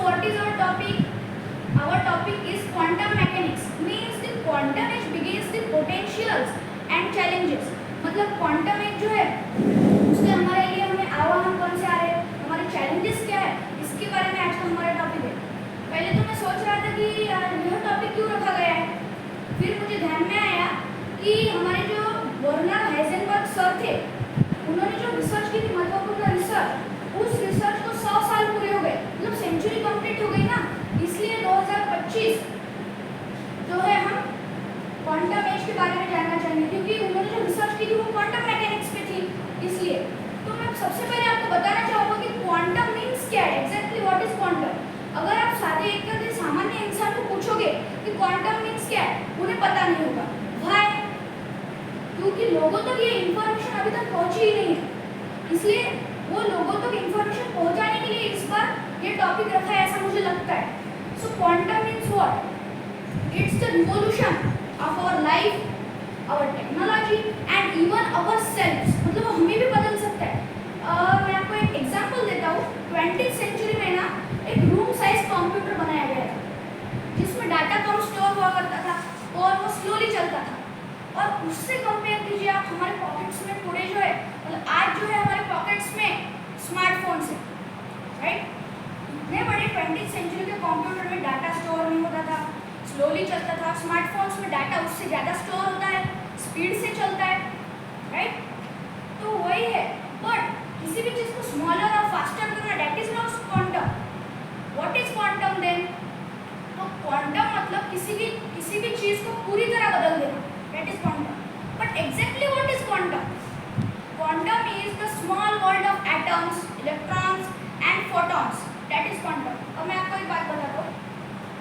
what is our topic? Our topic is quantum mechanics. Means the quantum age begins the potentials and challenges. मतलब quantum age जो है उसके हमारे लिए हमें आह्वान कौन से आ रहे हैं, हमारे challenges क्या है, इसके बारे में आज का हमारा टॉपिक है. पहले तो मैं सोच रहा था कि यह टॉपिक क्यों रखा गया है, फिर मुझे ध्यान में आया कि हमारे जो वर्नर हाइजेनबर्ग सर थे उन्होंने जो रिसर्च की थी, महत्वपूर्ण रिसर्च, उस रिसर्च को 100 साल पूरे हो गए, मतलब सेंचुरी कंप्लीट हो गई ना. इसलिए 2025 जो है हम क्वांटम एज के बारे में जानना चाहेंगे, क्योंकि उन्होंने जो रिसर्च की थी वो क्वांटम मैकेनिक्स पे थी. इसलिए तो मैं सबसे पहले आपको बताना चाहूँगा कि क्वांटम मीन्स क्या है, एग्जैक्टली व्हाट इज क्वांटम. अगर आप सादे एक सामान्य इंसान को पूछोगे कि क्वांटम मीन्स क्या है, उन्हें पता नहीं होगा. व्हाई? क्योंकि लोगों तक ये इंफॉर्मेशन अभी तक पहुंची ही नहीं है. इसलिए वो लोगों तक इंफॉर्मेशन पहुंचाने के लिए इस बार ये टॉपिक रखा है, ऐसा मुझे लगता है. So quantum means what? It's the revolution of our life, our technology and even our selfs. मतलब वो हमें भी बदल सकता है. मैं आपको एक एग्जांपल देता हूँ. 20th सेंचुरी में ना एक रूम साइज कंप्यूटर बनाया गया था जिसमें डाटा कम स्टोर हुआ करता था और वो स्लोली चलता था. और उससे कंपेयर कीजिए आप हमारे पॉकेट्स में पूरे जो है, मतलब आज जो है हमारे पॉकेट्स में स्मार्टफोन्स है, राइट. इतने बड़े 20th सेंचुरी के कंप्यूटर में डाटा स्टोर नहीं होता था, स्लोली चलता था. स्मार्टफोन्स में डाटा उससे ज़्यादा स्टोर होता है, स्पीड से चलता है, राइट. तो वही है. बट किसी भी चीज़ को स्मॉलर और फास्टर करना, that is not quantum. What is quantum then? तो क्वांटम मतलब किसी भी चीज़ को पूरी तरह बदल देना, that is quantum. But exactly what is quantum? Quantum is the small world of atoms, electrons and photons. That is quantum. अब मैं आपको एक बात बताता हूँ.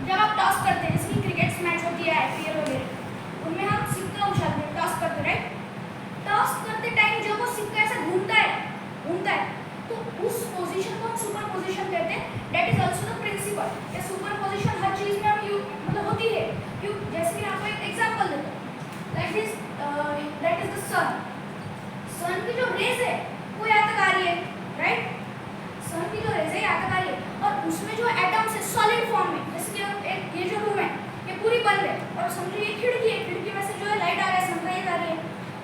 जब आप टॉस करते हैं, जैसे क्रिकेट मैच होती है, IPL वगैरह, उनमें हम सिक्का उछालते हैं, टॉस करते हैं, राइट. टॉस करते टाइम जब वो सिक्का ऐसा घूमता है, तो उस पोजीशन को हम सुपर पोजीशन कहते हैं. That is also the principle. ये सुपर पोजीशन हर चीज़ में हम मतलब होती है. क्यों? जैसे कि आपको एक एग्जाम्पल देता हूँ. दैट इज द सन. सन की जो रेज है वो यहाँ तक आ रही है, राइट. सन की जो रेज है यहाँ तक आ रही है और उसमें जो एटम्स है सॉलिड फॉर्म में, जैसे कि ये जो रूम है ये पूरी बंद है और समझो ये खिड़की है, खिड़की में से जो है लाइट आ रहा है, सनराइज आ रही है.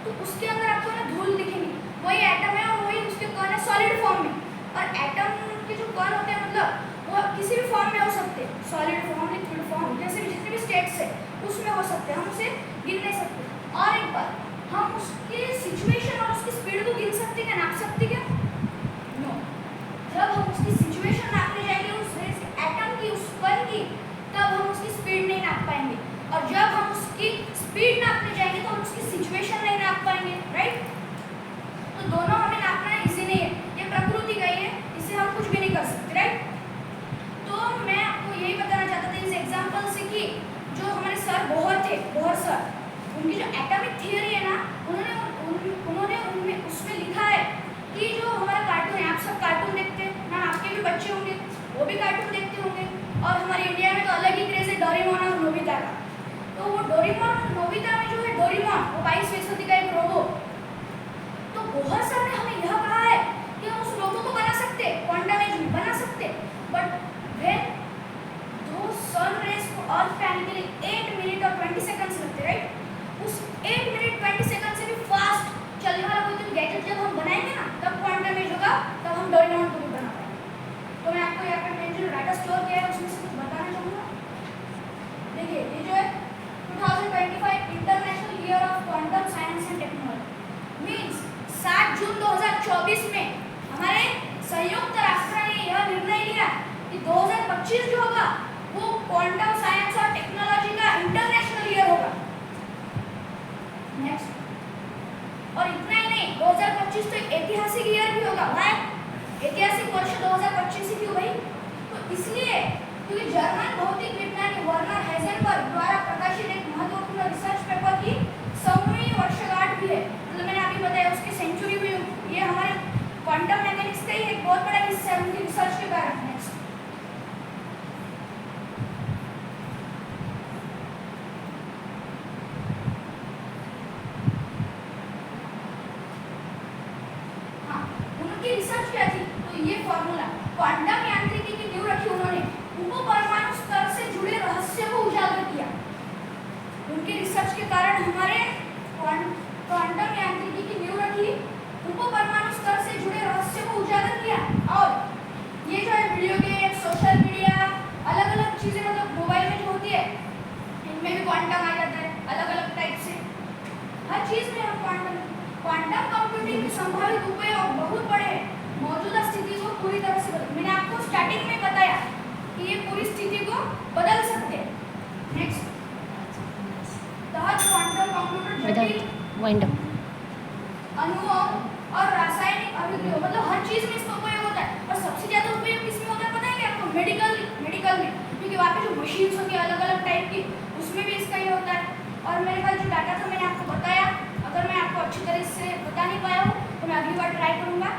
तो उसके अंदर आपको ना धूल दिखेगी, वही एटम है और वही उसके कण है सॉलिड फॉर्म में. और एटम के जो कण होते हैं मतलब वो किसी भी फॉर्म में हो सकते हैं, सॉलिड फॉर्म, लिक्विड फॉर्म, जैसे भी जितने भी स्टेट्स है उसमें हो सकते हैं. हम उसे गिन नहीं सकते. और एक बार हम उसके सिचुएशन और उसकी स्पीड को गिन सकते हैं, नाप सकते क्या? नो. जब हम उसकी सिचुएशन नापने जाएंगे उस एटम की, उस कण की, तब हम उसकी स्पीड नहीं नाप पाएंगे. और जब हम उसकी स्पीड नापने जाएंगे तो हम उसकी सिचुएशन नहीं नाप पाएंगे, राइट. तो दोनों हमें नापना इजी नहीं है, ये प्रकृति का ही है, इससे हम कुछ भी नहीं कर सकते, राइट. तो मैं आपको यही बताना चाहता था इस एग्जाम्पल से कि जो हमारे सर बोहर थे, बोहर सर, उनकी जो एटॉमिक थियरी है ना, उन्होंने उनमें उसमें लिखा है कि जो हमारा कार्टून है, आप सब कार्टून देखते हैं ना, आपके भी बच्चे होंगे, वो भी कार्टून देखते होंगे. और हमारे इंडिया में तो अलग ही क्रेज है डोरेमोन और नोबिता का. तो वो डोरेमोन और नोबिता में जो है डोरेमोन वो 22वीं सदी का एक रोबो. तो बोहर सर ने हमें यह कहा है कि हम उस रोबो को बना सकते, क्वांटम एज में बना सकते. बट व्हेन दो सन रेज को अर्थ पे आने के लिए 8 मिनट और 20 सेकंड्स लगते, राइट. उस 8 मिनट 20 सेकंड से भी फास्ट चलने वाला कोई तो गैजेट जब हम बनाएंगे ना, तब क्वांटम एज होगा, तब हम डोरेमोन को भी बना पाएंगे. तो मैं आपको यहाँ पर मैंने जो डाटा स्टोर किया है उसमें से कुछ बताना चाहूँगा. देखिए ये जो है 2025 international year of quantum science and technology means 7 जून 2024 में हमारे संयुक्त राष्ट्र ने यह निर्णय लिया कि 2025 जो होगा वो क्वांटम साइंस और टेक्नोलॉजी का इंटरनेशनल ईयर होगा. नेक्स्ट. और इतना ही नहीं, 2025 तो ऐतिहासिक ईयर भी होगा. भाई ऐतिहासिक वर्ष 2025 ही क्यों भाई? तो इसलिए क्योंकि जर्मन भौतिक विज्ञानी वर्नर हाइजेनबर्ग द्वारा प्रकाशित एक महत्वपूर्ण रिसर्च पेपर की 100वीं वर्षगांठ भी है. मतलब मैंने अभी बताया उसकी सेंचुरी भी, ये हमारे क्वांटम मैकेनिक्स का ही एक बहुत बड़ा हिस्सा है उनकी रिसर्च के कारण. नेक्स्ट. रिसर्च क्या थी? तो ये फॉर्मूला क्वांटम यांत्रिकी की नींव रखी उन्होंने. उनके रिसर्च के कारण हमारे क्वांटम यांत्रिकी की नींव रखी, उप परमाणु स्तर से जुड़े रहस्य को उजागर किया। और ये जो है वीडियो गेम, सोशल मीडिया, अलग अलग चीजें मतलब मोबाइल में जो होती है, इनमें भी क्वांटम आ जाता है अलग अलग टाइप से। हर चीज में हम क्वांटम कंप्यूटिंग के संभावित उपयोग बहुत बड़े हैं। मौजूदा स्थिति को पूरी तरह से बदल, मैंने आपको स्टार्टिंग में बताया कि ये पूरी स्थिति को बदल सकते हैं। नेक्स्ट, क्वांटम कंप्यूटर जटिल अणुओं और रासायनिक अभिक्रियाओं, मतलब हर चीज में इसका उपयोग होता है। और सबसे ज्यादा उपयोग किसमें होता है पता है क्या आपको? मेडिकल में, क्योंकि वहाँ पे जो मशीन्स होती है अलग अलग टाइप की, उसमें भी इसका ये होता है। और मेरे पास जो डाटा था मैंने आपको बताया, अगर मैं आपको अच्छी तरह से बता नहीं पाया हूँ तो मैं अगली बार ट्राई करूँगा।